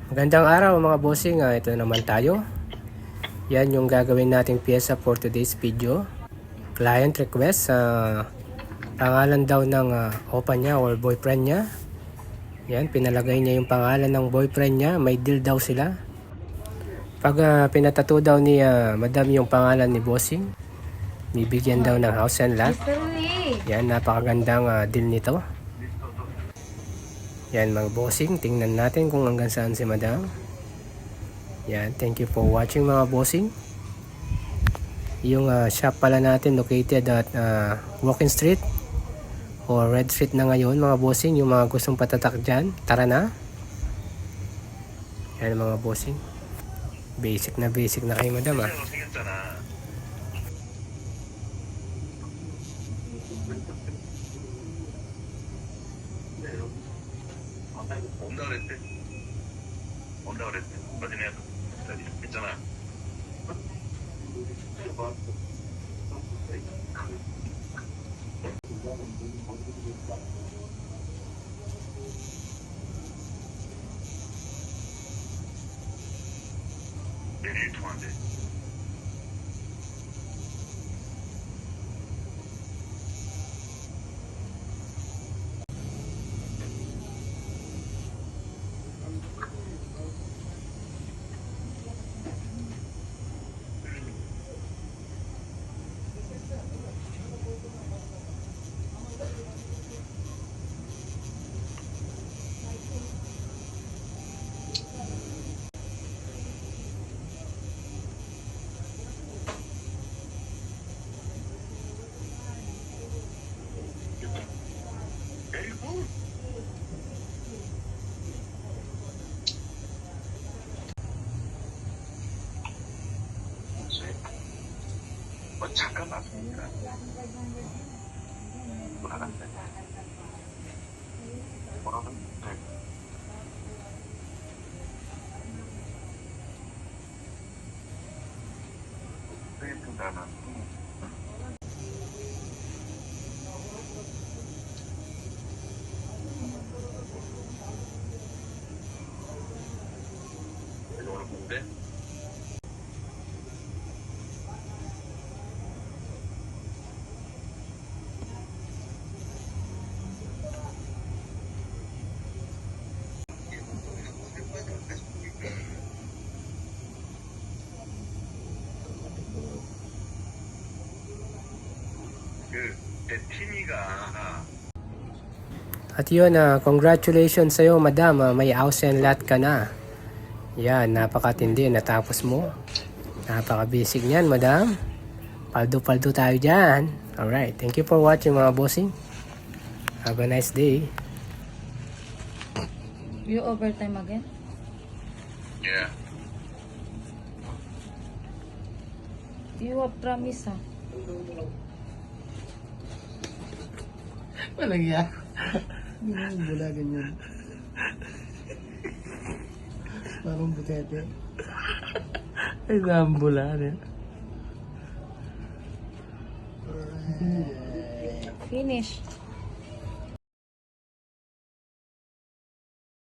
Magandang araw mga bossing, ito naman tayo. Yan yung gagawin nating pyesa for today's video. Client request, pangalan daw ng opa niya or boyfriend niya. Yan, pinalagay niya yung pangalan ng boyfriend niya, may deal daw sila. Pag pinatato daw ni madam yung pangalan ni bossing, bibigyan daw ng house and lot. Yan, napakagandang deal nito. Yan mga bossing, tingnan natin kung hanggang saan si madam. Yan, thank you for watching mga bossing. Yung shop pala natin located at Walking Street o Red Street na ngayon mga bossing. Yung mga gustong patatak dyan, tara na. Yan mga bossing. Basic na kayo madam 온다 그랬대. 온다 그랬대. 어제 내가 했잖아. 내일 통화한대. 잠깐만. 돌아간다. 뭐라고? 나는 오늘 뭔데? At yun, congratulations sa'yo madam, may house and lot ka na. Yan, napakatindi, natapos mo. Napaka-basic niyan madam. Paldo-paldo tayo dyan. Alright, thank you for watching mga bossing. Have a nice day. You overtime again? Yeah. You have promise Walang iya. Yung bula ganyan. Parang butete. Ay, nambula rin. Finish.